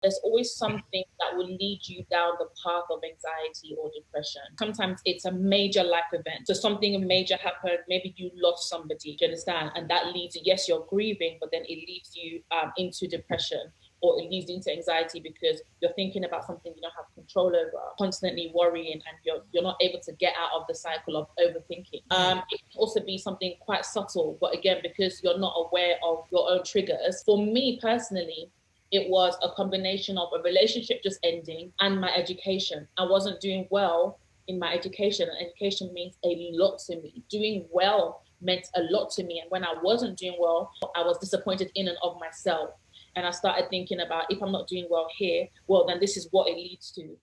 there's always something that will lead you down the path of anxiety or depression. Sometimes it's a major life event. So something major happened, maybe you lost somebody, do you understand? And that leads, yes, you're grieving, but then it leads you into depression, or it leads into anxiety because you're thinking about something you don't have control over, constantly worrying, and you're not able to get out of the cycle of overthinking. It can also be something quite subtle, but again, because you're not aware of your own triggers. For me personally, it was a combination of a relationship just ending and my education. I wasn't doing well in my education, and education means a lot to me. Doing well meant a lot to me. And when I wasn't doing well, I was disappointed in and of myself. And I started thinking about, if I'm not doing well here, well, then this is what it leads to.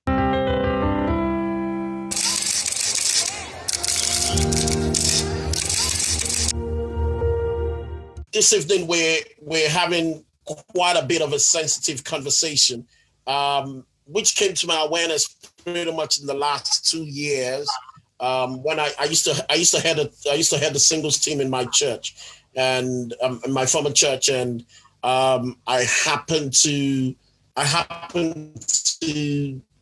This evening, we're having quite a bit of a sensitive conversation, which came to my awareness pretty much in the last 2 years. When I used to head the singles team in my church, and in my former church, and I happened to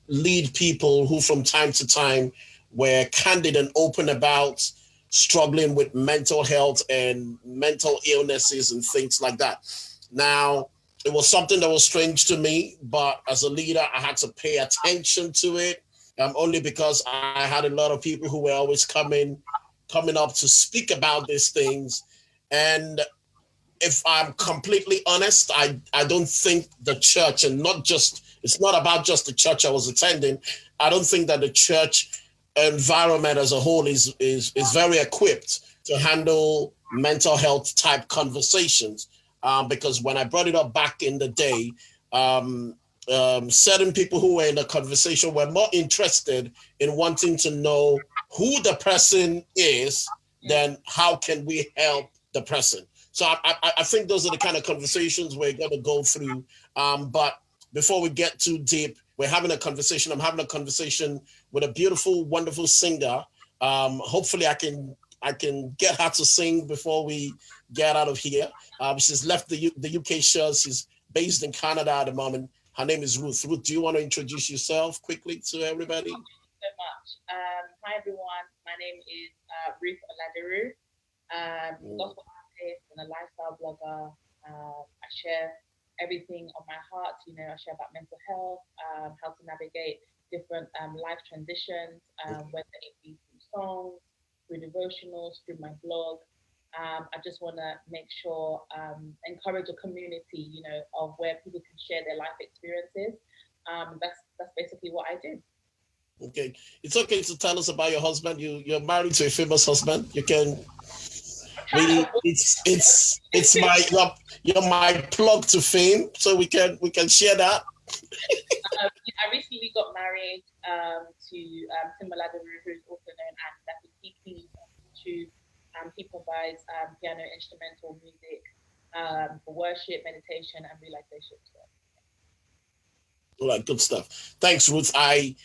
lead people who from time to time were candid and open about struggling with mental health and mental illnesses and things like that. Now, it was something that was strange to me, but as a leader, I had to pay attention to it, only because I had a lot of people who were always coming up to speak about these things. And if I'm completely honest, I don't think the church, and it's not about just the church I was attending. I don't think that the church environment as a whole is very equipped to handle mental health type conversations. Because when I brought it up back in the day, certain people who were in the conversation were more interested in wanting to know who the person is than how can we help the person. So I think those are the kind of conversations we're going to go through. But before we get too deep, we're having a conversation. I'm having a conversation with a beautiful, wonderful singer. Hopefully, I can get her to sing before we get out of here. She's left the UK shores. She's based in Canada at the moment. Her name is Ruth. Ruth, do you want to introduce yourself quickly to everybody? Thank you so much. Hi, everyone. My name is Ruth Oladeru. Gospel artist and a lifestyle blogger. I share everything on my heart. I share about mental health, how to navigate different life transitions, whether it be through songs, through devotionals, through my blog. I just want to make sure, encourage a community, of where people can share their life experiences. That's basically what I do. Okay, it's okay to tell us about your husband. You're married to a famous husband. You can. It's my you're my plug to fame, so we can share that. I recently got married to Tim Oladeru, who's also known as Daffy Kiki. He provides piano instrumental music for worship, meditation, and relaxation. All right, good stuff. Thanks, Ruth. I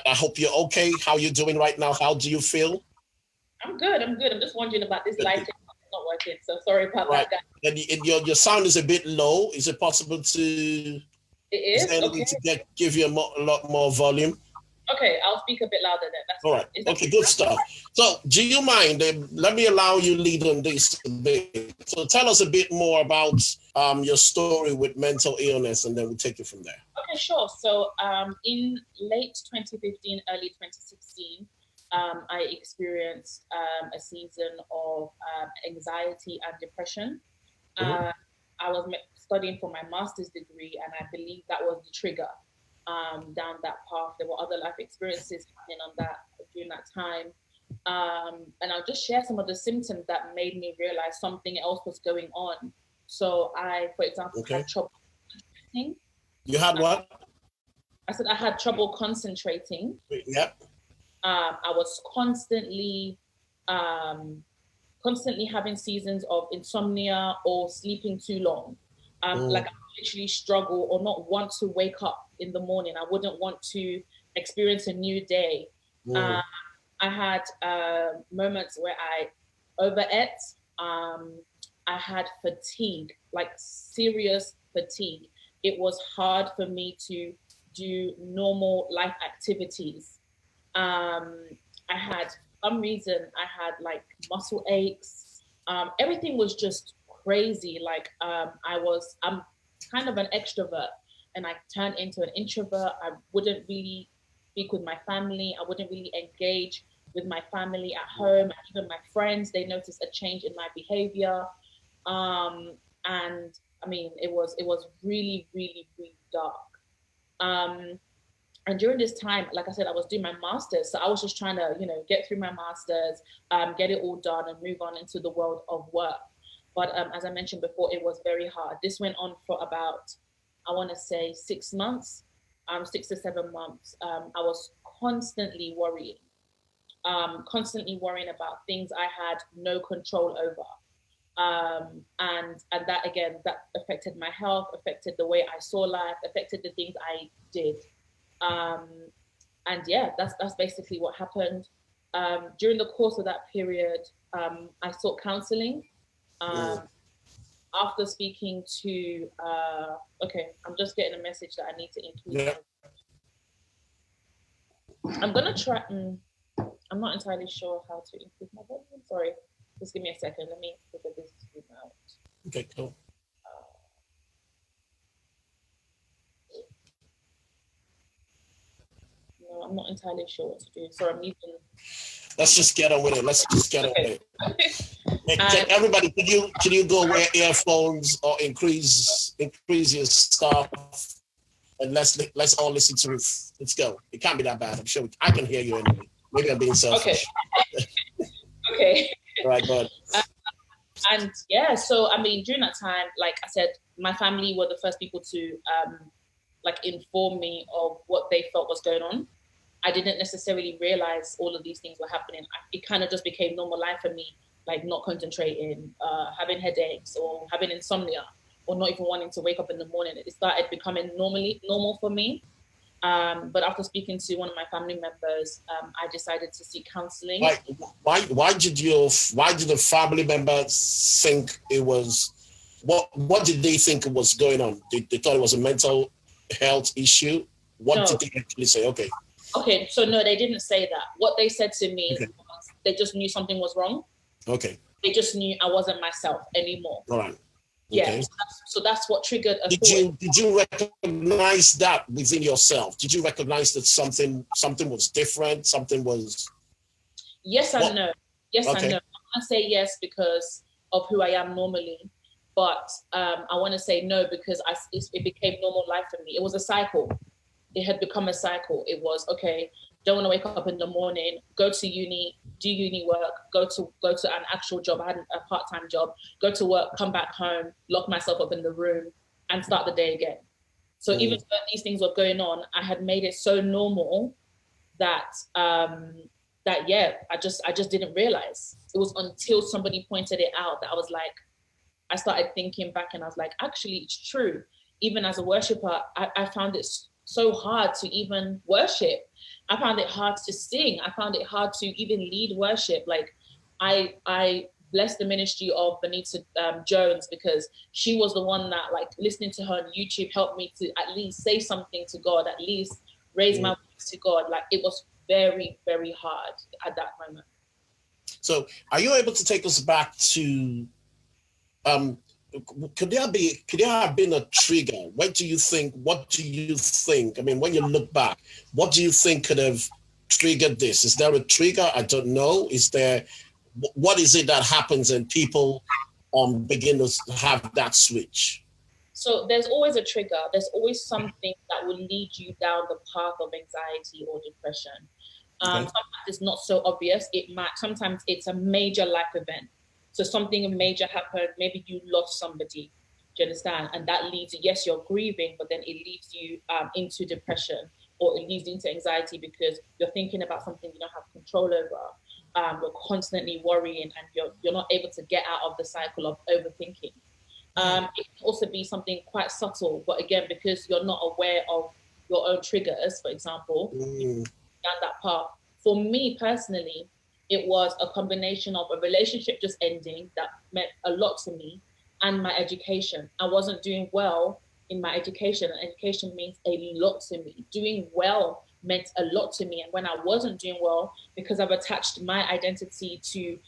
hope you're okay. How are you doing right now? How do you feel? I'm good. I'm just wondering about this lighting. It's not working, so sorry about that, guys. And your sound is a bit low. Is it possible to? It is. Is there any way to give you a lot more volume? Okay, I'll speak a bit louder then. That's all right. Okay, good stuff. So, do you mind? Let me allow you lead on this a bit. So, tell us a bit more about your story with mental illness, and then we'll take it from there. Okay, sure. So, in late 2015, early 2016. I experienced a season of anxiety and depression. I was studying for my master's degree, and I believe that was the trigger down that path. There were other life experiences happening during that time. And I'll just share some of the symptoms that made me realize something else was going on. So I, for example, had trouble concentrating. You had what? I said I had trouble concentrating. Yep. I was constantly having seasons of insomnia or sleeping too long. Like I literally struggle or not want to wake up in the morning. I wouldn't want to experience a new day. I had moments where I overate. I had fatigue, like serious fatigue. it was hard for me to do normal life activities. I had, for some reason, I had like muscle aches. Everything was just crazy. Like I'm kind of an extrovert, and I turned into an introvert. I wouldn't really speak with my family. I wouldn't really engage with my family at home, and even my friends. They noticed a change in my behavior, and I mean, it was really, really, really dark. Um, and during this time, like I said, I was doing my master's, so I was just trying to, get through my master's, get it all done, and move on into the world of work. But as I mentioned before, it was very hard. This went on for about, I want to say, 6 months, 6 to 7 months. I was constantly worrying about things I had no control over. And that, again, that affected my health, affected the way I saw life, affected the things I did. Um, and yeah, that's basically what happened. During the course of that period, I sought counseling. Mm. After speaking to, okay, I'm just getting a message that I need to include. Yeah. I'm gonna try. I'm not entirely sure how to include my volume. Sorry, just give me a second. Let me figure this out. Okay, cool. No, I'm not entirely sure what to do. So I'm using. Let's just get on with it. Okay. Everybody, can you go wear earphones or increase your stuff, and let's all listen to Ruth. Let's go. It can't be that bad. I'm sure I can hear you anyway. Maybe I'm being selfish. Okay. All right, go ahead. And yeah, so I mean, during that time, like I said, my family were the first people to like inform me of what they felt was going on. I didn't necessarily realize all of these things were happening. It kind of just became normal life for me, like not concentrating, having headaches, or having insomnia, or not even wanting to wake up in the morning. It started becoming normal for me. But after speaking to one of my family members, I decided to seek counseling. Why did the family members think it was, what did they think was going on? They thought it was a mental health issue? What did they actually say? Okay, so no, they didn't say that. What they said to me was they just knew something was wrong. Okay. They just knew I wasn't myself anymore. All right. Okay. Yeah, so that's what triggered a thought. Did you recognize that within yourself? Did you recognize that something was different? Something was... Yes and no. Yes and no. I say yes because of who I am normally, but I want to say no because it became normal life for me. It was a cycle. It had become a cycle. It was, okay, don't want to wake up in the morning, go to uni, do uni work, go to an actual job. I had a part-time job, go to work, come back home, lock myself up in the room and start the day again. So even though these things were going on, I had made it so normal that, I just didn't realize. It was until somebody pointed it out that I was like, I started thinking back and I was like, actually, it's true. Even as a worshiper, I found it so hard to even worship. I found it hard to sing. I found it hard to even lead worship. Like I bless the ministry of Benita Jones because she was the one that, like, listening to her on YouTube helped me to at least say something to God, at least raise my voice to God. Like, it was very, very hard at that moment. So are you able to take us back to could there have been a trigger? What do you think? I mean, when you look back, what do you think could have triggered this? Is there a trigger? I don't know. What is it that happens and people begin to have that switch? So there's always a trigger. There's always something that will lead you down the path of anxiety or depression. Sometimes it's not so obvious. Sometimes it's a major life event. So something major happened, maybe you lost somebody, do you understand? And that leads, yes, you're grieving, but then it leads you into depression, or it leads into anxiety because you're thinking about something you don't have control over. You're constantly worrying and you're not able to get out of the cycle of overthinking. It can also be something quite subtle, but again, because you're not aware of your own triggers, for example, down that path. For me personally, it was a combination of a relationship just ending that meant a lot to me and my education. I wasn't doing well in my education, and education means a lot to me. Doing well meant a lot to me. And when I wasn't doing well, because I've attached my identity to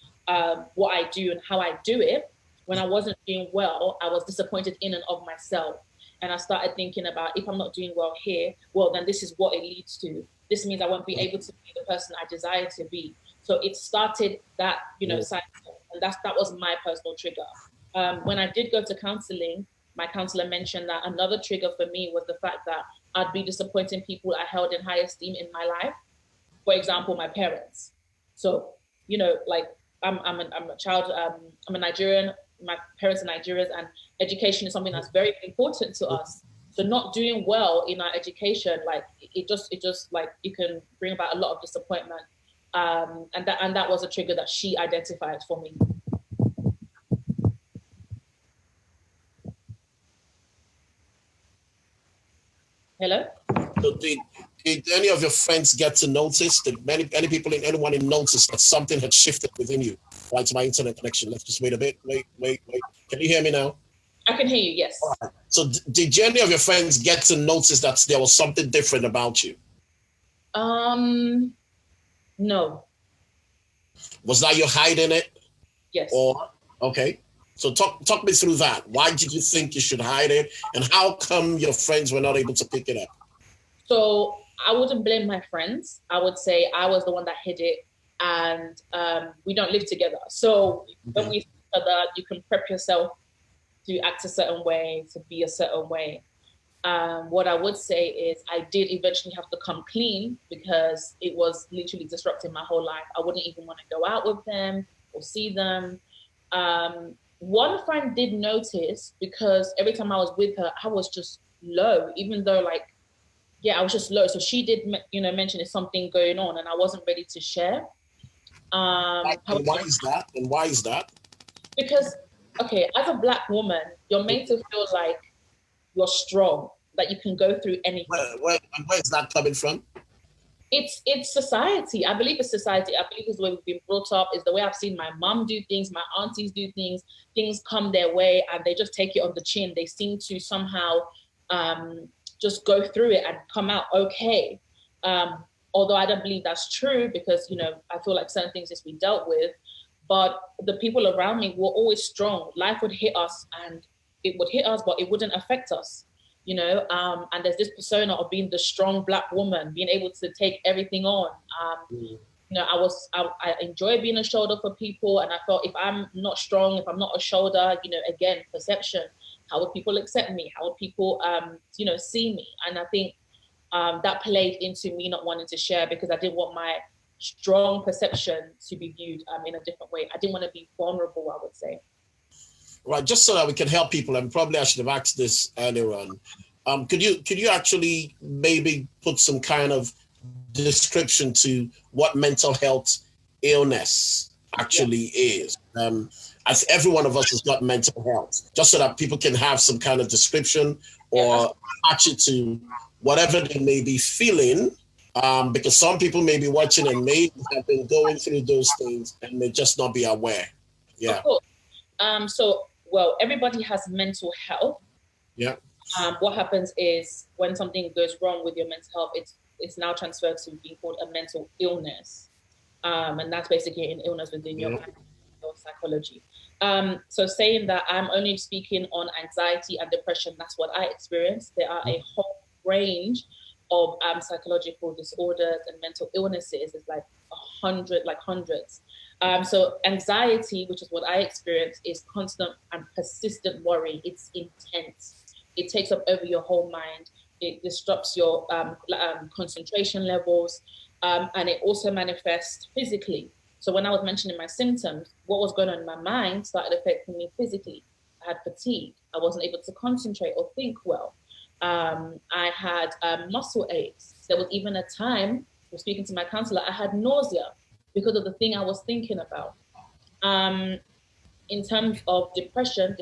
what I do and how I do it, when I wasn't doing well, I was disappointed in and of myself. And I started thinking about, if I'm not doing well here, well, then this is what it leads to. This means I won't be able to be the person I desire to be. So it started that, cycle. And that was my personal trigger. When I did go to counseling, my counselor mentioned that another trigger for me was the fact that I'd be disappointing people I held in high esteem in my life. For example, my parents. So, I'm a child, I'm a Nigerian, my parents are Nigerians, and education is something that's very important to us. So not doing well in our education, it just it can bring about a lot of disappointment. And that was a trigger that she identified for me. Hello? So did any of your friends get to notice? Did anyone notice that something had shifted within you? Right, to my internet connection. Let's just wait a bit. Wait. Can you hear me now? I can hear you, yes. All right. So did any of your friends get to notice that there was something different about you? No. Was that you hiding it? Yes. Okay. So talk me through that. Why did you think you should hide it? And how come your friends were not able to pick it up? So I wouldn't blame my friends. I would say I was the one that hid it, and we don't live together. So when we see each other, you can prep yourself to act a certain way, to be a certain way. What I would say is I did eventually have to come clean because it was literally disrupting my whole life. I wouldn't even want to go out with them or see them. One friend did notice because every time I was with her, I was just low, even though I was just low. So she did, mention there's something going on and I wasn't ready to share. And why is that? Because, okay, as a Black woman, you're made to feel like you're strong, that you can go through anything. Where is that coming from? It's society. I believe it's society. I believe it's the way we've been brought up. It's the way I've seen my mom do things, my aunties do things. Things come their way and they just take it on the chin. They seem to somehow just go through it and come out okay. Although I don't believe that's true because, I feel like certain things just be dealt with. But the people around me were always strong. Life would hit us and it would hit us, but it wouldn't affect us. And there's this persona of being the strong Black woman, being able to take everything on. I enjoy being a shoulder for people, and I felt if I'm not strong, if I'm not a shoulder, again, perception. How would people accept me? How would people, see me? And I think that played into me not wanting to share because I didn't want my strong perception to be viewed in a different way. I didn't want to be vulnerable, I would say. Right, just so that we can help people, and probably I should have asked this earlier on. Could you actually maybe put some kind of description to what mental health illness actually is? As every one of us has got mental health, just so that people can have some kind of description or attach it to whatever they may be feeling. Because some people may be watching and may have been going through those things and may just not be aware. Yeah. Of course. Everybody has mental health. Yeah. What happens is when something goes wrong with your mental health, it's now transferred to being called a mental illness. And that's basically an illness within your psychology. So saying that I'm only speaking on anxiety and depression, that's what I experienced. There are a whole range of psychological disorders and mental illnesses. It's hundreds. So anxiety, which is what I experienced, is constant and persistent worry. It's intense. It takes up over your whole mind. It disrupts your concentration levels, and it also manifests physically. So when I was mentioning my symptoms, what was going on in my mind started affecting me physically. I had fatigue. I wasn't able to concentrate or think well. I had muscle aches. There was even a time, speaking to my counselor, I had nausea because of the thing I was thinking about. In terms of depression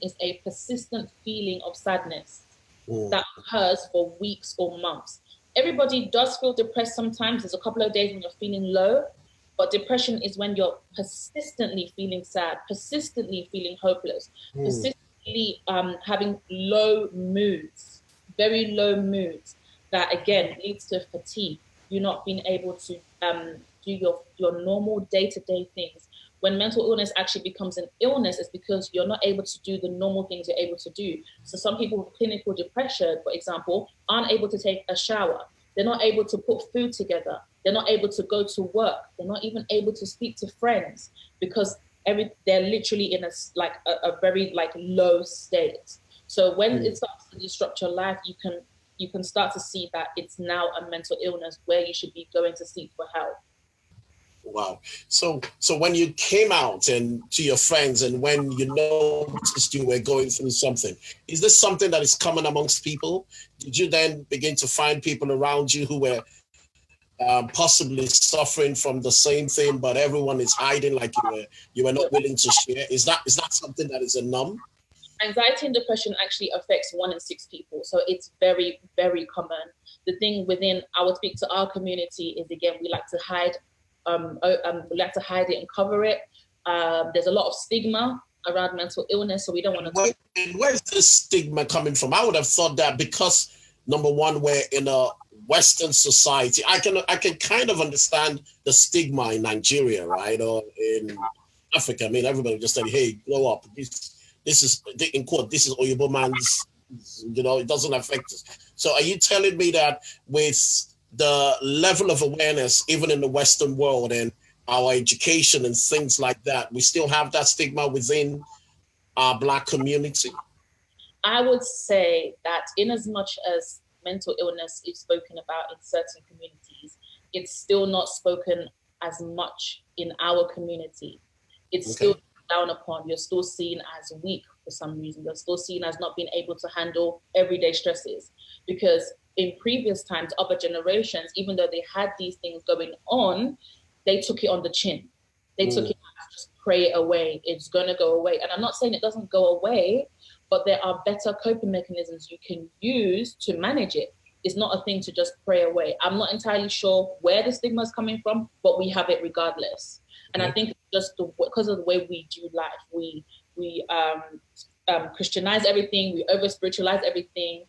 is a persistent feeling of sadness that occurs for weeks or months. Everybody does feel depressed sometimes. There's a couple of days when you're feeling low, but depression is when you're persistently feeling sad, persistently feeling hopeless, persistently really having low moods, very low moods, that again leads to fatigue. You're not being able to do your normal day-to-day things. When mental illness actually becomes an illness, it's because you're not able to do the normal things you're able to do. So some people with clinical depression, for example, aren't able to take a shower. They're not able to put food together. They're not able to go to work. They're not even able to speak to friends because they're literally in a very low state. So when it starts to disrupt your life, you can start to see that it's now a mental illness where you should be going to seek for help. Wow. So when you came out and to your friends and when you noticed you were going through something, is this something that is common amongst people? Did you then begin to find people around you who were possibly suffering from the same thing, but everyone is hiding, like you were not willing to share? Is that something that is a norm? Anxiety and depression actually affects 1 in 6 people. So it's very, very common. The thing within, I would speak to our community is, again, we like to hide it and cover it. There's a lot of stigma around mental illness, so we don't want to. Where's this stigma coming from? I would have thought that because, number one, we're in a Western society. I can kind of understand the stigma in Nigeria, right, or in Africa. I mean, everybody just said, "Hey, grow up. This is, in quote, this is Oyibo man's, it doesn't affect us." So are you telling me that with the level of awareness, even in the Western world and our education and things like that, we still have that stigma within our Black community? I would say that in as much as mental illness is spoken about in certain communities, it's still not spoken as much in our community. It's still down upon. You're still seen as weak for some reason. You're still seen as not being able to handle everyday stresses, because in previous times, other generations, even though they had these things going on, they took it on the chin. They took it as just pray it away. It's going to go away. And I'm not saying it doesn't go away, but there are better coping mechanisms you can use to manage it. It's not a thing to just pray away. I'm not entirely sure where the stigma is coming from, but we have it regardless. And I think just because of the way we do life, we Christianize everything, we over spiritualize everything,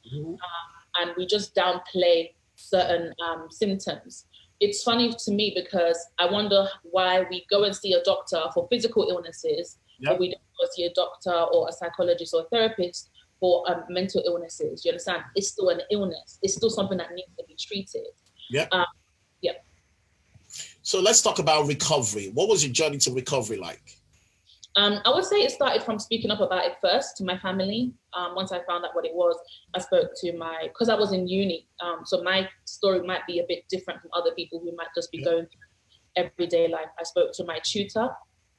and we just downplay certain symptoms. It's funny to me because I wonder why we go and see a doctor for physical illnesses, but we don't go see a doctor or a psychologist or a therapist for mental illnesses. You understand? It's still an illness. It's still something that needs to be treated. So let's talk about recovery. What was your journey to recovery like? I would say it started from speaking up about it first to my family. Once I found out what it was, I spoke to because I was in uni. So my story might be a bit different from other people who might just be going through everyday life. I spoke to my tutor,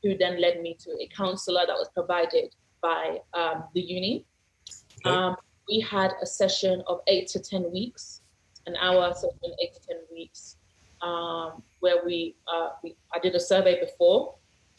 who then led me to a counselor that was provided by the uni. We had a session of 8 to 10 weeks, an hour session, 8 to 10 weeks, where I did a survey before.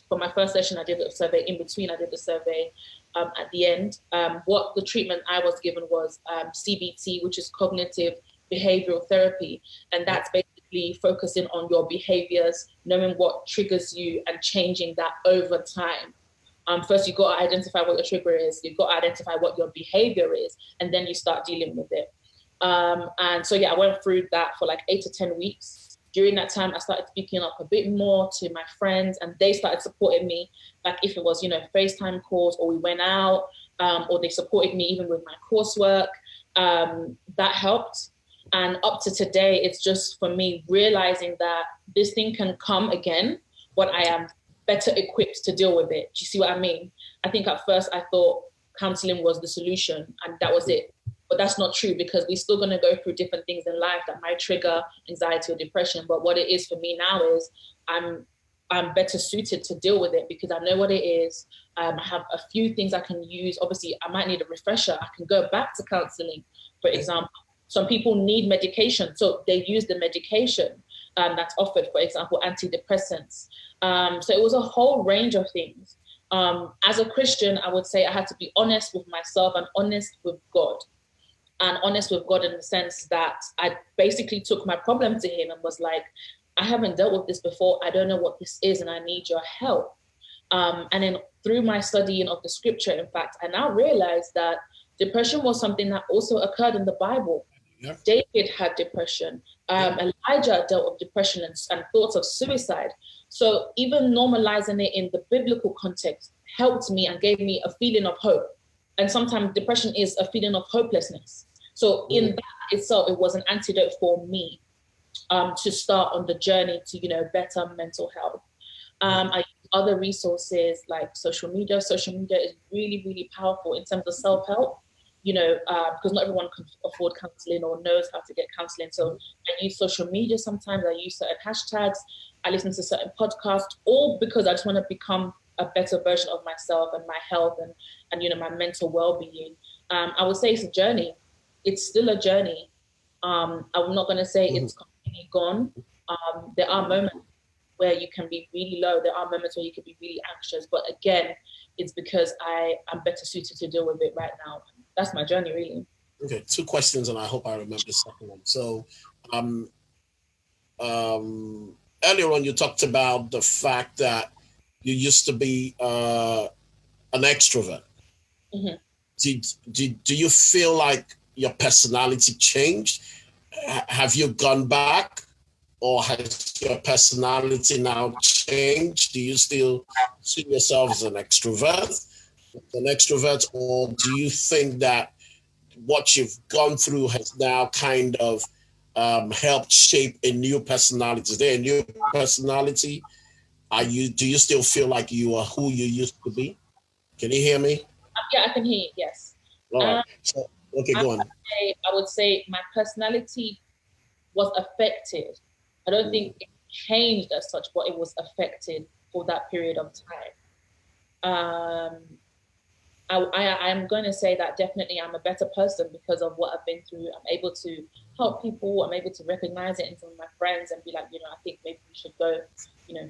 For my first session, I did a survey. In between, I did the survey at the end. What the treatment I was given was CBT, which is cognitive behavioral therapy. And that's basically focusing on your behaviors, knowing what triggers you and changing that over time. First, you've got to identify what your trigger is. You've got to identify what your behavior is, and then you start dealing with it. And so, I went through that for like 8 to 10 weeks. During that time, I started speaking up a bit more to my friends, and they started supporting me. Like if it was, FaceTime calls, or we went out, or they supported me even with my coursework, that helped. And up to today, it's just for me realizing that this thing can come again, but I am better equipped to deal with it. Do you see what I mean? I think at first I thought counseling was the solution and that was it. But that's not true, because we're still going to go through different things in life that might trigger anxiety or depression. But what it is for me now is I'm better suited to deal with it because I know what it is. I have a few things I can use. Obviously, I might need a refresher. I can go back to counseling, for example. Some people need medication, so they use the medication that's offered, for example, antidepressants. So it was a whole range of things. As a Christian, I would say I had to be honest with myself and honest with God. And honest with God in the sense that I basically took my problem to him and was like, I haven't dealt with this before. I don't know what this is and I need your help. And then through my studying of the scripture, in fact, I now realized that depression was something that also occurred in the Bible. Yeah. David had depression. Elijah dealt with depression and thoughts of suicide. So even normalizing it in the biblical context helped me and gave me a feeling of hope. And sometimes depression is a feeling of hopelessness. So in that itself, it was an antidote for me to start on the journey to, better mental health. I use other resources like social media. Social media is really, really powerful in terms of self-help, because not everyone can afford counseling or knows how to get counseling. So I use social media sometimes. I use certain hashtags. I listen to certain podcasts, all because I just want to become a better version of myself and my health and my mental well-being. I would say it's a journey. It's still a journey. I'm not going to say it's completely gone. There are moments where you can be really low. There are moments where you can be really anxious. But again, it's because I'm better suited to deal with it right now. That's my journey, really. Okay, 2 questions, and I hope I remember the second one. So earlier on, you talked about the fact that you used to be an extrovert. Mm-hmm. Do you feel like your personality changed? Have you gone back? Or has your personality now changed? Do you still see yourself as an extrovert? Or do you think that what you've gone through has now kind of helped shape a new personality? Is there a new personality? Do you still feel like you are who you used to be? Can you hear me? Yeah, I can hear you, yes. All right. So, okay, go on. I would say my personality was affected. I don't think it changed as such, but it was affected for that period of time. I'm going to say that definitely I'm a better person because of what I've been through. I'm able to help people. I'm able to recognize it in some of my friends and be like, I think maybe we should go,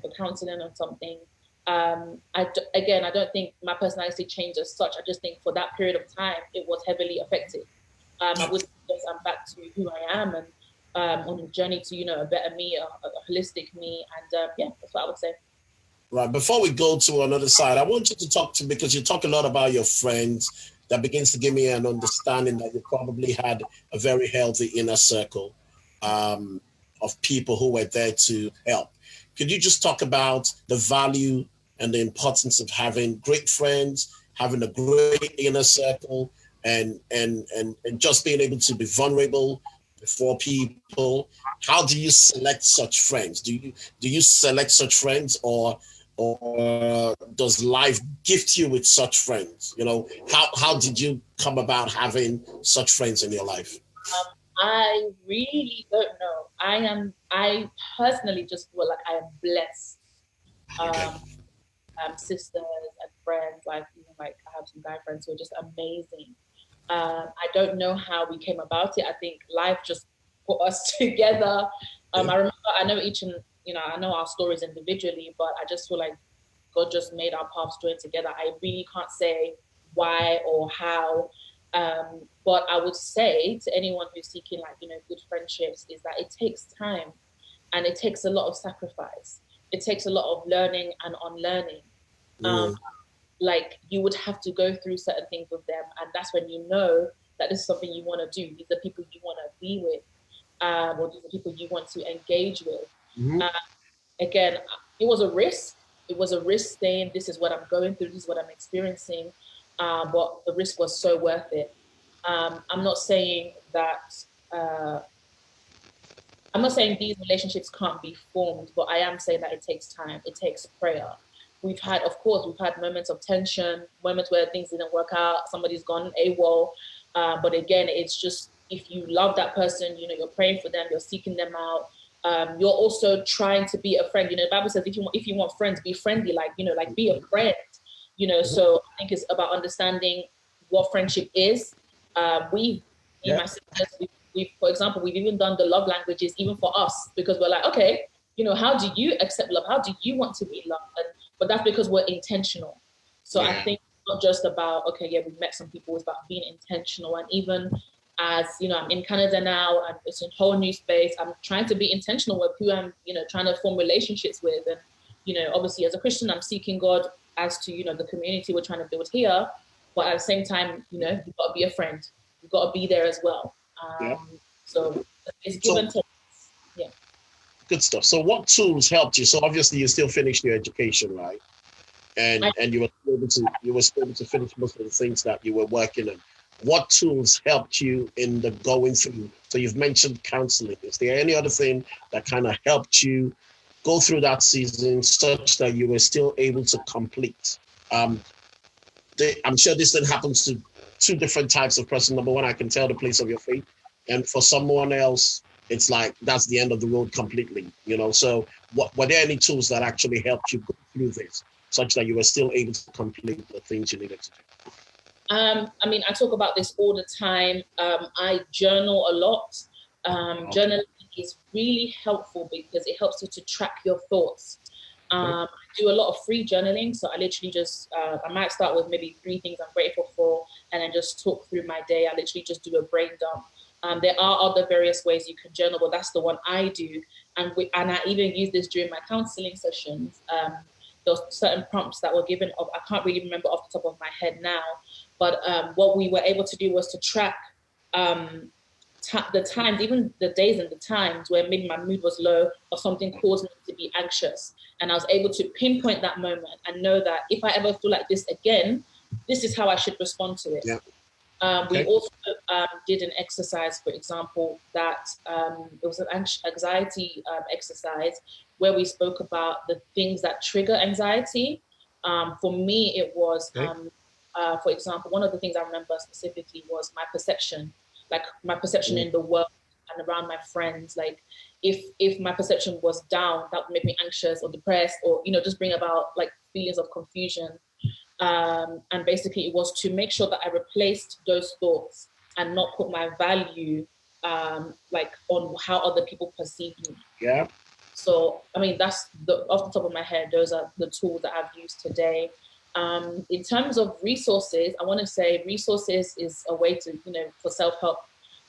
for counseling or something. I don't think my personality changed as such. I just think for that period of time, it was heavily affected. I would say I'm back to who I am and on the journey to, a better me, a holistic me. And that's what I would say. Right. Before we go to another side, I want you to because you talk a lot about your friends. That begins to give me an understanding that you probably had a very healthy inner circle of people who were there to help. Could you just talk about the value and the importance of having great friends, having a great inner circle, and just being able to be vulnerable before people? How do you select such friends? Do you select such friends, or does life gift you with such friends? How did you come about having such friends in your life? I really don't know. I personally just feel like I am blessed. Sisters and friends, like I have some guy friends who are just amazing. I don't know how we came about it. I think life just put us together. I remember, I know our stories individually, but I just feel like God just made our paths join together. I really can't say why or how. But I would say to anyone who's seeking good friendships is that it takes time and it takes a lot of sacrifice. It takes a lot of learning and unlearning. You would have to go through certain things with them, and that's when you know that this is something you want to do. These are people you want to be with, or these are people you want to engage with. Again, it was a risk. It was a risk saying, this is what I'm going through, this is what I'm experiencing, but the risk was so worth it. I'm not saying that, I'm not saying these relationships can't be formed, but I am saying that it takes time, it takes prayer. We've had moments of tension, moments where things didn't work out, somebody's gone AWOL, but again, it's just, if you love that person, you're praying for them, you're seeking them out. You're also trying to be a friend. The Bible says if you want friends, be friendly, be a friend. So I think it's about understanding what friendship is. My sisters, for example, we've even done the love languages even for us, because we're like, okay, how do you accept love? How do you want to be loved? But that's because we're intentional. So I think it's not just about, we've met some people, it's about being intentional. And even as, I'm in Canada now and it's a whole new space, I'm trying to be intentional with who I'm, trying to form relationships with. And, obviously as a Christian, I'm seeking God as to, the community we're trying to build here. But at the same time, you've got to be a friend. You've got to be there as well. So it's give and take. Yeah. Good stuff. So what tools helped you? So obviously you still finished your education, right? And you were able to finish most of the things that you were working on. What tools helped you in the going through? So you've mentioned counseling. Is there any other thing that kind of helped you go through that season such that you were still able to complete? I'm sure this thing happens to two different types of person. Number one, I can tell the place of your faith. And for someone else, it's like that's the end of the road completely. So were there any tools that actually helped you go through this such that you were still able to complete the things you needed to do? I talk about this all the time. I journal a lot. Journaling is really helpful because it helps you to track your thoughts. I do a lot of free journaling. So I literally just, I might start with maybe 3 things I'm grateful for and then just talk through my day. I literally just do a brain dump. There are other various ways you can journal, but that's the one I do. And I even use this during my counseling sessions. There were certain prompts that were given. I can't really remember off the top of my head now, but what we were able to do was to track the times, even the days and the times where maybe my mood was low or something caused me to be anxious. And I was able to pinpoint that moment and know that if I ever feel like this again, this is how I should respond to it. Yeah. We also did an exercise, for example, that it was an anxiety exercise where we spoke about the things that trigger anxiety. For me, it was, for example, one of the things I remember specifically was my perception, like my perception in the world and around my friends. Like if my perception was down, that would make me anxious or depressed or, just bring about like feelings of confusion. And basically it was to make sure that I replaced those thoughts and not put my value like on how other people perceive me. Yeah. So, that's off the top of my head, those are the tools that I've used today. In terms of resources, I want to say resources is a way to, for self-help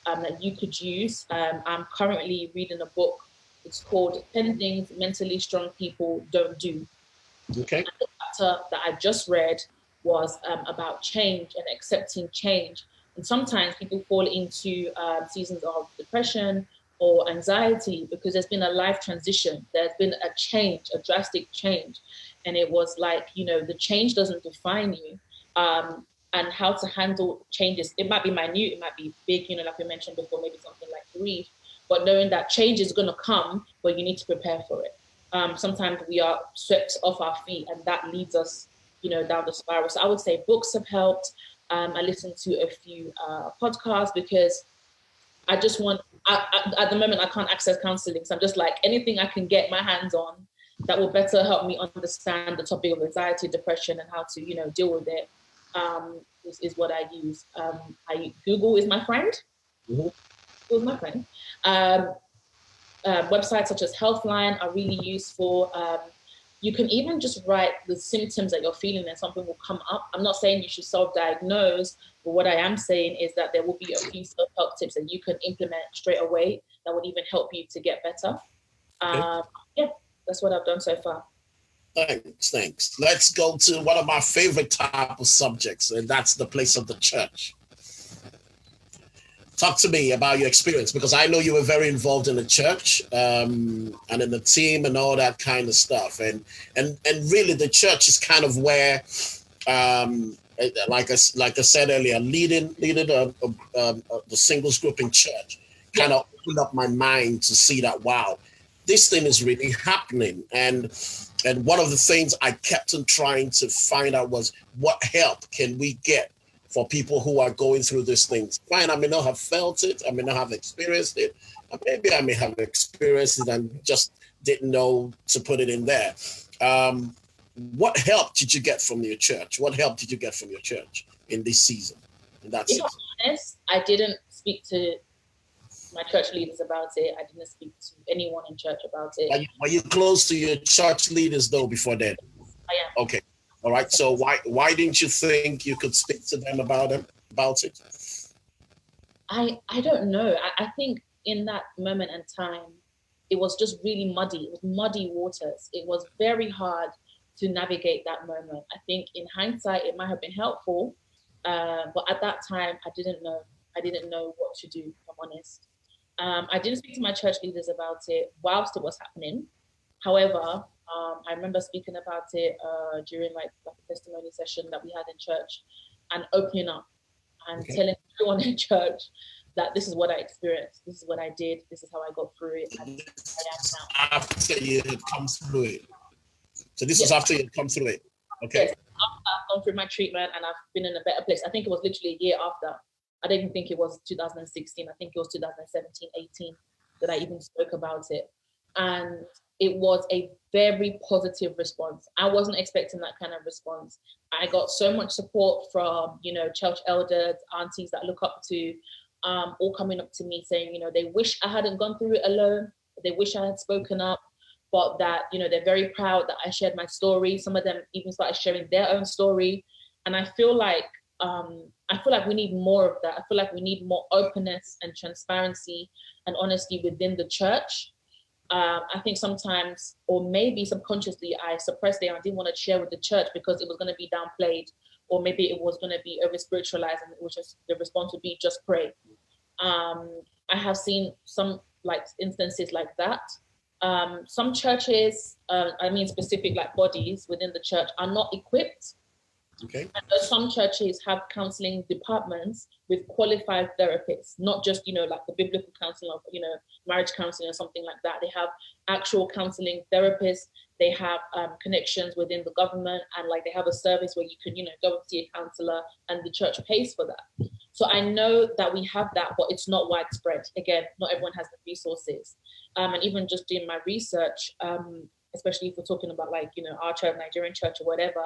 that you could use. I'm currently reading a book. It's called 10 Things Mentally Strong People Don't Do. Okay. And the chapter that I just read was about change and accepting change. And sometimes people fall into seasons of depression or anxiety because there's been a life transition. There's been a change, a drastic change. And it was like, the change doesn't define you. And how to handle changes. It might be minute, it might be big, like we mentioned before, maybe something like grief. But knowing that change is going to come, but you need to prepare for it. Sometimes we are swept off our feet and that leads us, down the spiral. So I would say books have helped. I listened to a few podcasts because I just want, at the moment, I can't access counseling. So I'm just like, anything I can get my hands on that will better help me understand the topic of anxiety, depression, and how to, deal with it is what I use. Google is my friend. Mm-hmm. Google is my friend. Websites such as Healthline are really useful. You can even just write the symptoms that you're feeling and something will come up. I'm not saying you should self-diagnose, but what I am saying is that there will be a few self-help tips that you can implement straight away that would even help you to get better. Yeah, that's what I've done so far. Thanks. Let's go to one of my favorite type of subjects, and that's the place of the church. Talk to me about your experience, because I know you were very involved in the church and in the team and all that kind of stuff. And really the church is kind of where, like I said earlier, leading the singles group in church kind of opened up my mind to see that, wow, this thing is really happening. And one of the things I kept on trying to find out was what help can we get for people who are going through these things. Fine, I may not have felt it, I may not have experienced it, or maybe I may have experienced it and just didn't know to put it in there. What help did you get from your church? What help did you get from your church in this season? In that season? If I'm honest, I didn't speak to my church leaders about it. I didn't speak to anyone in church about it. Were you close to your church leaders though before then? I am. Okay. All right. So why didn't you think you could speak to them about it? I don't know. I think in that moment and time, it was just really muddy. It was muddy waters. It was very hard to navigate that moment. I think in hindsight, it might have been helpful, but at that time, I didn't know. I didn't know what to do, if I'm honest. I didn't speak to my church leaders about it whilst it was happening. However, I remember speaking about it during like a testimony session that we had in church, and opening up and telling everyone in church that this is what I experienced, this is what I did, this is how I got through it, and I am now. After you had come through it. So this was after you had come through it. Okay. Yes, I've gone through my treatment and I've been in a better place. I think it was literally a year after. I didn't even think it was 2016. I think it was 2017, 18 that I even spoke about it. And it was a very positive response. I wasn't expecting that kind of response. I got so much support from, you know, church elders, aunties that look up to, all coming up to me saying, you know, they wish I hadn't gone through it alone. They wish I had spoken up, but that, you know, they're very proud that I shared my story. Some of them even started sharing their own story. And I feel like we need more of that. I feel like we need more openness and transparency and honesty within the church. I think sometimes, or maybe subconsciously, I suppressed it and I didn't want to share with the church because it was going to be downplayed, or maybe it was going to be over spiritualized, and which is the response would be just pray. I have seen some like instances like that. Some churches, specific like bodies within the church are not equipped. Okay. And some churches have counseling departments with qualified therapists, not just, you know, like the biblical counseling of, you know, marriage counseling or something like that. They have actual counseling therapists. They have connections within the government, and like they have a service where you can, you know, go and see a counselor, and the church pays for that. So I know that we have that, but it's not widespread. Again, not everyone has the resources. And even just doing my research, especially if we're talking about like, you know, our church, Nigerian church or whatever,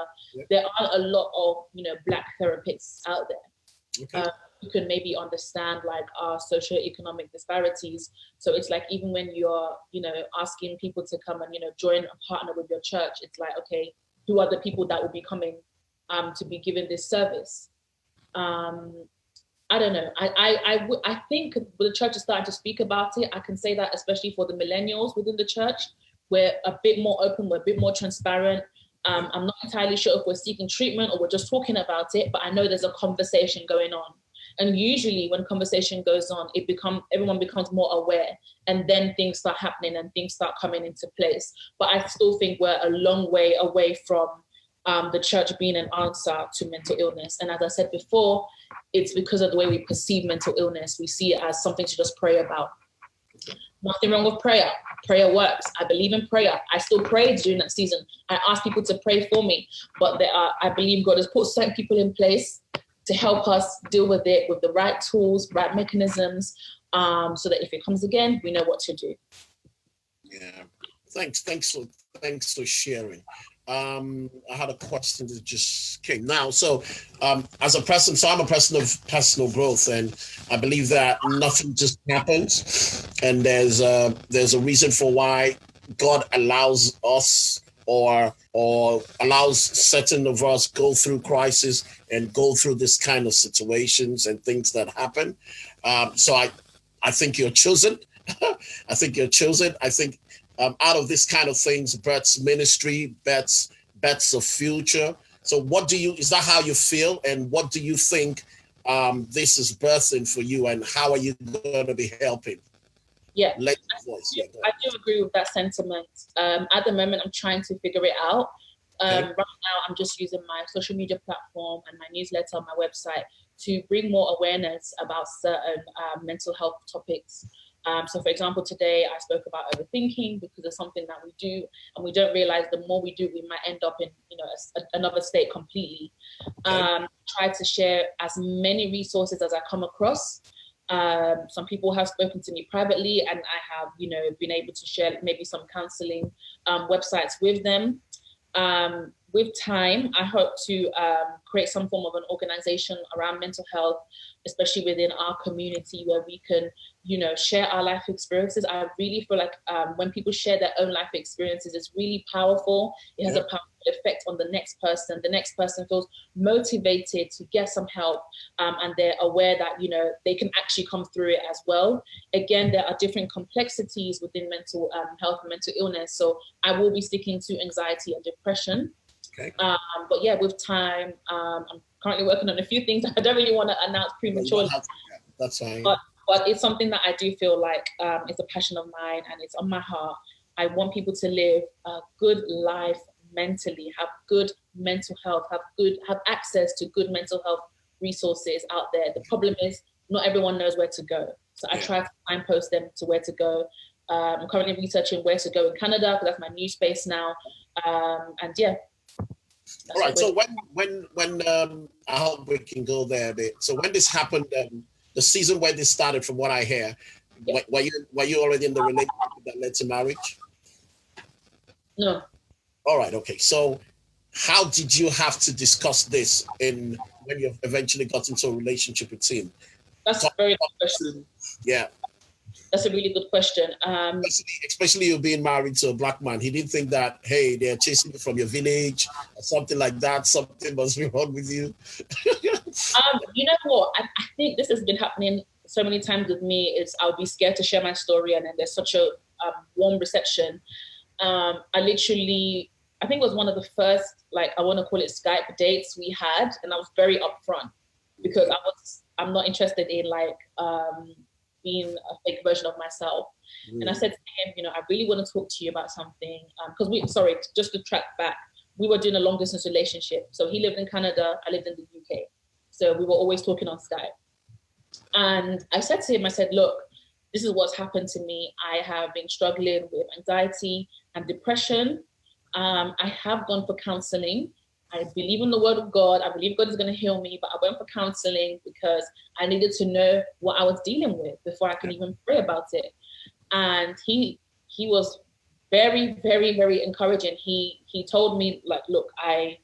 there are a lot of, you know, Black therapists out there. Okay. You can maybe understand like our socioeconomic disparities. So it's like, even when you're, you know, asking people to come and, you know, join a partner with your church, it's like, okay, who are the people that will be coming to be given this service? I don't know. I think the church is starting to speak about it. I can say that especially for the millennials within the church, we're a bit more open, we're a bit more transparent. I'm not entirely sure if we're seeking treatment or we're just talking about it, but I know there's a conversation going on. And usually when conversation goes on, everyone becomes more aware, and then things start happening and things start coming into place. But I still think we're a long way away from the church being an answer to mental illness. And as I said before, it's because of the way we perceive mental illness. We see it as something to just pray about. Nothing wrong with prayer. Prayer works. I believe in prayer. I still prayed during that season. I asked people to pray for me, but I believe God has put certain people in place to help us deal with it with the right tools, right mechanisms, so that if it comes again, we know what to do. Yeah. Thanks for sharing. I had a question that just came now. So I'm a person of personal growth, and I believe that nothing just happens, and there's a reason for why God allows us or allows certain of us go through crisis and go through this kind of situations and things that happen. So I think you're chosen. I think you're chosen. I think out of this kind of things, Brett's ministry, Brett's a future. So is that how you feel? And what do you think this is birthing for you, and how are you going to be helping? Yeah, I do agree with that sentiment. At the moment, I'm trying to figure it out. Right now, I'm just using my social media platform and my newsletter on my website to bring more awareness about certain mental health topics. So, for example, today I spoke about overthinking because it's something that we do, and we don't realize the more we do, we might end up in, you know, another state completely. Try to share as many resources as I come across. Some people have spoken to me privately, and I have, you know, been able to share maybe some counseling websites with them. With time, I hope to create some form of an organization around mental health, especially within our community, where we can, you know, share our life experiences. I really feel like when people share their own life experiences, it's really powerful. It has a powerful effect on the next person. The next person feels motivated to get some help, and they're aware that, you know, they can actually come through it as well. Again, there are different complexities within mental health and mental illness. So I will be sticking to anxiety and depression. Okay. But yeah, with time, I'm currently working on a few things I don't really want to announce prematurely. That's fine. But it's something that I do feel like it's a passion of mine and it's on my heart. I want people to live a good life mentally, have good mental health, have access to good mental health resources out there. The problem is not everyone knows where to go. So I try to signpost them to where to go. I'm currently researching where to go in Canada because that's my new space now. And yeah. All right. So when I hope we can go there a bit. So when this happened, the season where this started, from what I hear, were you already in the relationship that led to marriage? No. All right. Okay. So how did you have to discuss this when you eventually got into a relationship with him? That's a very good question. Yeah. That's a really good question. Especially you being married to a black man. He didn't think that, hey, they're chasing you from your village or something like that. Something must be wrong with you. You know what? I think this has been happening so many times with me is I would be scared to share my story and then there's such a warm reception. I think it was one of the first, like, I want to call it Skype dates we had. And I was very upfront because I'm not interested in like, being a fake version of myself. And I said to him, I really want to talk to you about something. Because just to track back, we were doing a long distance relationship. So he lived in Canada, I lived in the UK. So we were always talking on Skype. And I said to him, look, this is what's happened to me. I have been struggling with anxiety and depression. I have gone for counseling. I believe in the word of God. I believe God is going to heal me, but I went for counseling because I needed to know what I was dealing with before I could even pray about it. And he was very, very, very encouraging. He told me, like, look, I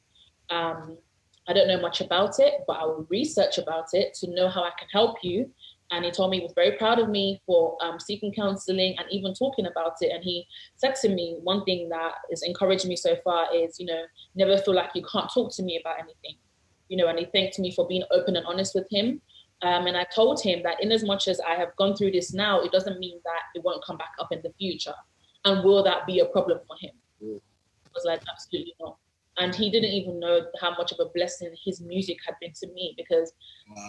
don't know much about it, but I will research about it to know how I can help you. And he told me he was very proud of me for seeking counseling and even talking about it. And he said to me, one thing that has encouraged me so far is, never feel like you can't talk to me about anything. And he thanked me for being open and honest with him. And I told him that in as much as I have gone through this now, it doesn't mean that it won't come back up in the future. And will that be a problem for him? I was like, absolutely not. And he didn't even know how much of a blessing his music had been to me because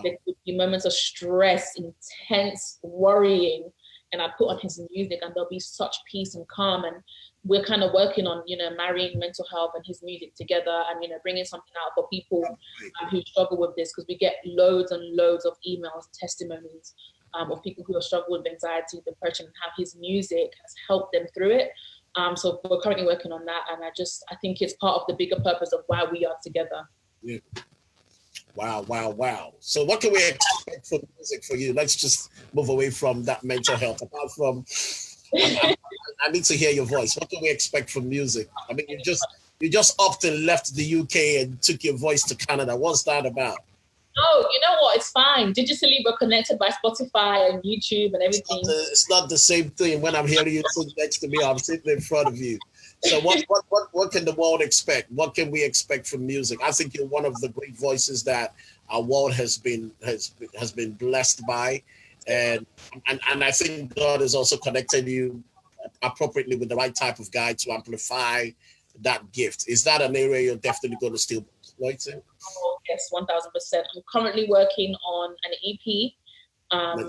there would be moments of stress, intense worrying, and I put on his music and there'll be such peace and calm. And we're kind of working on, marrying mental health and his music together and, bringing something out for people who struggle with this because we get loads and loads of emails, testimonies of people who have struggled with anxiety, depression, and how his music has helped them through it. So we're currently working on that. And I think it's part of the bigger purpose of why we are together. Yeah. Wow. So what can we expect from music for you? Let's just move away from that mental health. Apart from, I need to hear your voice. What can we expect from music? I mean, you just upped and left the UK and took your voice to Canada. What's that about? Oh, you know what? It's fine. Digitally, we're connected by Spotify and YouTube and everything. It's not the same thing. When I'm hearing you sit next to me, I'm sitting in front of you. So what can the world expect? What can we expect from music? I think you're one of the great voices that our world has been blessed by, and I think God has also connected you appropriately with the right type of guy to amplify that gift. Is that an area you're definitely going to still exploit in? Oh, yes, 1000%. I'm currently working on an EP.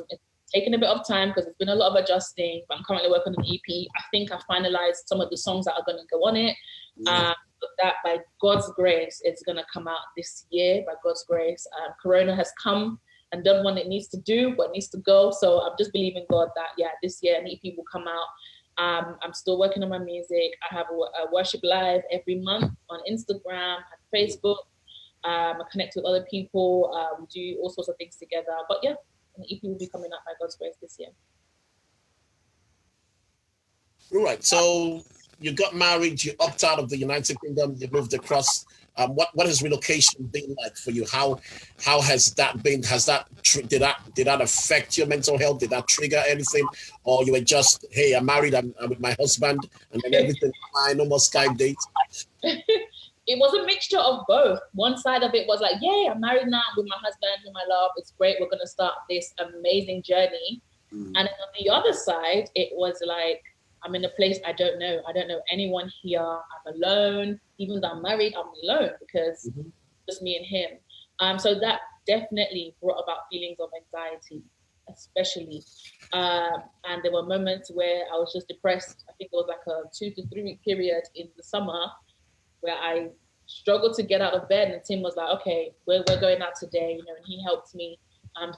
It's taken a bit of time because it's been a lot of adjusting, but I'm currently working on an EP. I think I finalized some of the songs that are going to go on it. But that, by God's grace, it's going to come out this year, by God's grace. Corona has come and done what it needs to do, what needs to go. So I'm just believing God that, this year an EP will come out. I'm still working on my music. I have a worship live every month on Instagram and Facebook. I connect with other people. We do all sorts of things together. But yeah, an EP will be coming up by God's grace this year. All right. So you got married. You opted out of the United Kingdom. You moved across. What has relocation been like for you? How has that been? Did that affect your mental health? Did that trigger anything? Or you were just, hey, I'm married. I'm with my husband, and then everything's fine. No more Skype dates. It was a mixture of both. One side of it was like, yay, I'm married now with my husband, whom I love. It's great. We're going to start this amazing journey. And then on the other side, it was like, I'm in a place I don't know. I don't know anyone here. I'm alone. Even though I'm married, I'm alone because just me and him. So that definitely brought about feelings of anxiety, especially. And there were moments where I was just depressed. I think it was like a 2 to 3 week period in the summer where I struggled to get out of bed, and Tim was like, okay, we're going out today, you know, and he helped me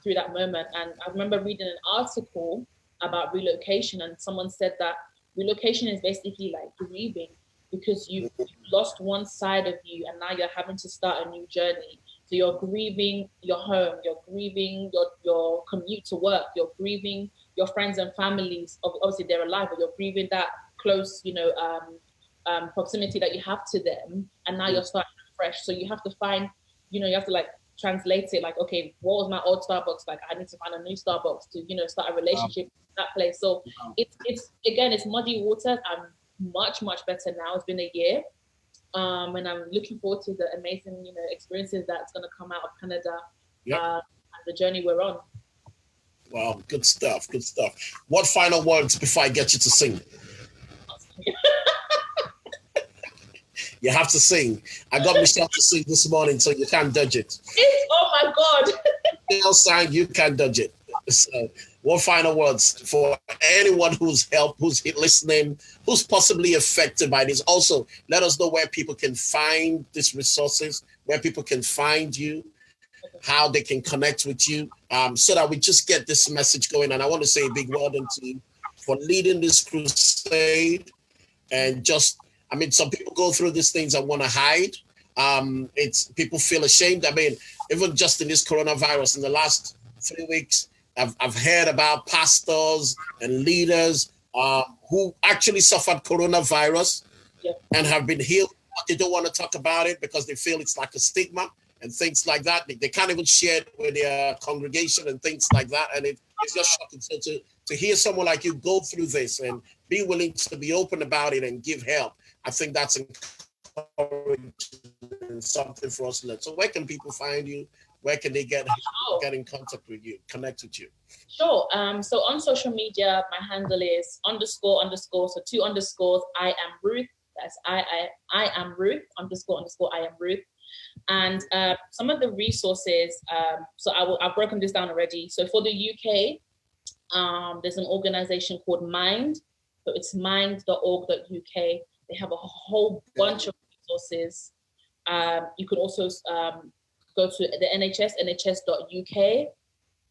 through that moment. And I remember reading an article about relocation, and someone said that relocation is basically like grieving because you've lost one side of you and now you're having to start a new journey. So you're grieving your home, you're grieving your commute to work, you're grieving your friends and families. Obviously they're alive, but you're grieving that close, you know, proximity that you have to them, and now you're starting fresh. So you have to find, you know, you have to like translate it, like, okay, what was my old Starbucks like? I need to find a new Starbucks to, you know, start a relationship with that place. So it's again, it's muddy waters. I'm much better now. It's been a year, and I'm looking forward to the amazing, you know, experiences that's going to come out of Canada, and the journey we're on. Wow, good stuff. What final words before I get you to sing? You have to sing. I got Michelle to sing this morning, so you can't dodge it. Oh my God. Michelle sang, you can't dodge it. So, what final words for anyone who's listening, who's possibly affected by this? Also, let us know where people can find these resources, where people can find you, how they can connect with you, so that we just get this message going. And I want to say a big well done to you for leading this crusade. And just, I mean, some people go through these things and want to hide. It's people feel ashamed. I mean, even just in this coronavirus, in the last 3 weeks, I've heard about pastors and leaders who actually suffered coronavirus and have been healed, but they don't want to talk about it because they feel it's like a stigma and things like that. They can't even share it with their congregation and things like that. And it's just shocking. So to hear someone like you go through this and be willing to be open about it and give help, I think that's encouraging and something for us to learn. So where can people find you? Where can they get in contact with you, connect with you? Sure. So on social media, my handle is __, so 2 underscores, I am Ruth. That's I am Ruth, __, I am Ruth. And some of the resources, so I've broken this down already. So for the UK, there's an organization called Mind. So it's mind.org.uk. They have a whole bunch of resources. You could also go to the NHS, nhs.uk.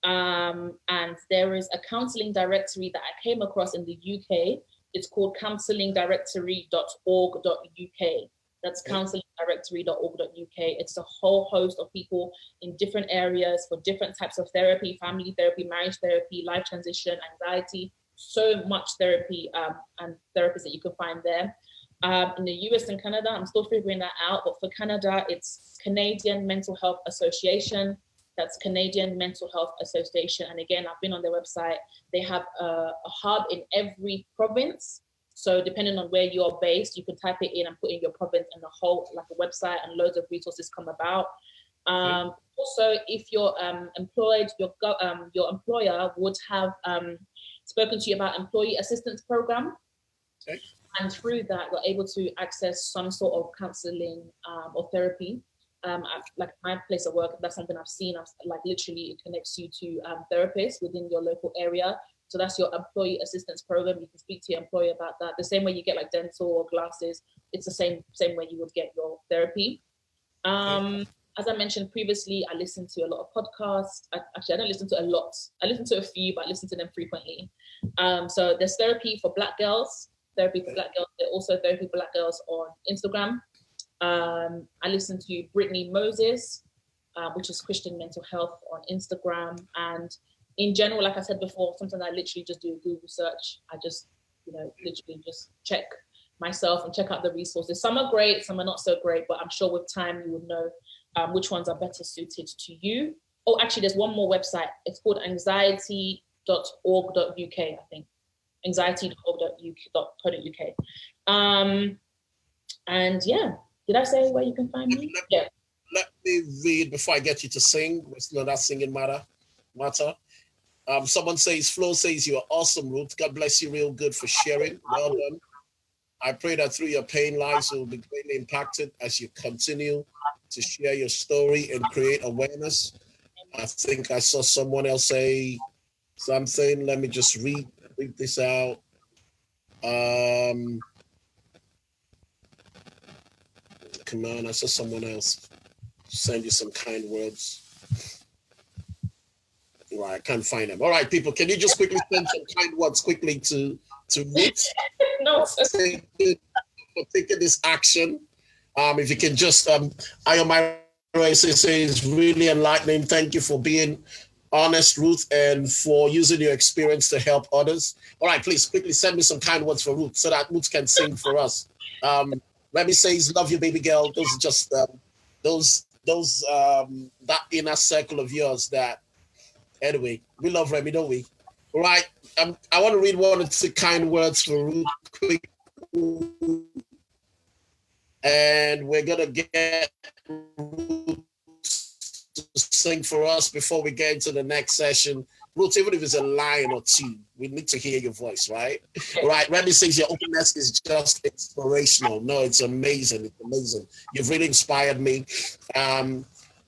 And there is a counselling directory that I came across in the UK. It's called counsellingdirectory.org.uk. That's counsellingdirectory.org.uk. It's a whole host of people in different areas for different types of therapy, family therapy, marriage therapy, life transition, anxiety, so much therapy and therapists that you can find there. In the US and Canada, I'm still figuring that out, but for Canada, it's Canadian Mental Health Association. That's Canadian Mental Health Association. And again, I've been on their website. They have a hub in every province. So depending on where you're based, you can type it in and put in your province, and the whole, like a website and loads of resources come about. Also, if you're employed, your employer would have spoken to you about employee assistance program. Okay. And through that, you're able to access some sort of counseling or therapy. Like my place of work, that's something I've seen. Like literally, it connects you to therapists within your local area. So that's your employee assistance program. You can speak to your employer about that. The same way you get like dental or glasses, it's the same way you would get your therapy. As I mentioned previously, I listen to a lot of podcasts. Actually, I don't listen to a lot. I listen to a few, but I listen to them frequently. So there's therapy for Black girls. There's also therapy for Black girls on Instagram. I listen to Brittany Moses, which is Christian Mental Health on Instagram. And in general, like I said before, sometimes I literally just do a Google search. I just, literally just check myself and check out the resources. Some are great, some are not so great, but I'm sure with time you would know which ones are better suited to you. Oh, actually, there's one more website. It's called anxiety.org.uk, I think. Anxiety.org.uk. And yeah, did I say where you can find me? Yeah. Let me read before I get you to sing. Let's know that singing matter. Someone says, Flo says, you're awesome, Ruth. God bless you real good for sharing. Well done. I pray that through your pain, lives will be greatly impacted as you continue to share your story and create awareness. I think I saw someone else say something. Let me just read this out. Come on, I saw someone else send you some kind words. Right, I can't find them. All right, people, can you just quickly send some kind words quickly to Ruth? No, for taking this action. If you can just, my says really enlightening. Thank you for being honest, Ruth, and for using your experience to help others. All right, please quickly send me some kind words for Ruth so that Ruth can sing for us. Remy says, "Love you, baby girl." Those are just that inner circle of yours. That anyway, we love Remy, don't we? All right. I want to read one or two kind words for Ruth quick. And we're going to get Ruth to sing for us before we get into the next session. Ruth, even if it's a line or two, we need to hear your voice, right? Right. Remy says your openness is just inspirational. No, it's amazing. It's amazing. You've really inspired me.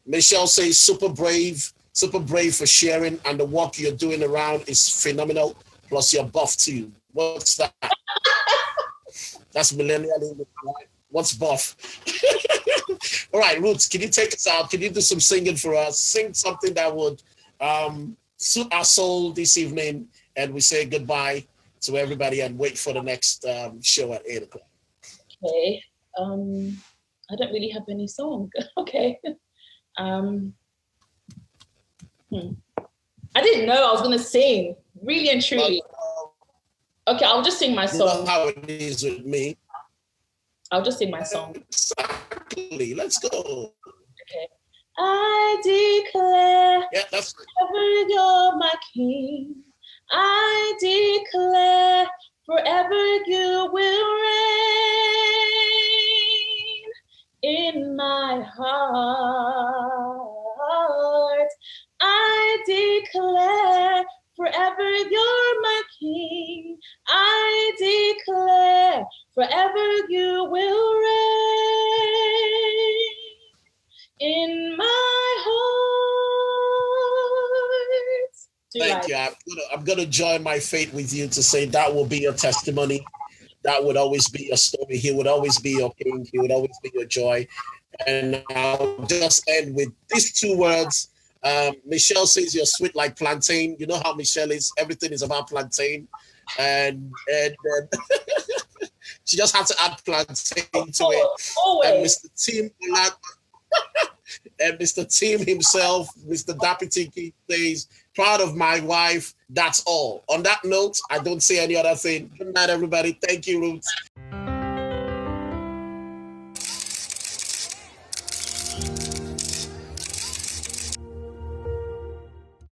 Michelle says super brave for sharing, and the work you're doing around is phenomenal. Plus, you're buff too. What's that? That's millennial, right? What's buff? All right, Ruth, can you take us out? Can you do some singing for us? Sing something that would suit our soul this evening, and we say goodbye to everybody and wait for the next show at 8 o'clock. Okay. I don't really have any song. Okay. I didn't know I was going to sing, really and truly. Okay, I'll just sing my song. You know how it is with me. I'll just sing my song. Exactly. Let's go. Okay. I declare, forever you're my king. I declare, forever you will reign in my heart. I declare, forever you're my king. I declare, forever you will reign in my heart. Thank you. I'm gonna join my faith with you to say that will be your testimony. That would always be your story. He would always be your king. He would always be your joy. And I'll just end with these two words. Michelle says you're sweet like plantain. You know how Michelle is. Everything is about plantain. And she just had to add plantain to it. Always. And Mr. Tim himself, Mr. Dappy Tiki says, proud of my wife. That's all. On that note, I don't say any other thing. Good night, everybody. Thank you, Ruth.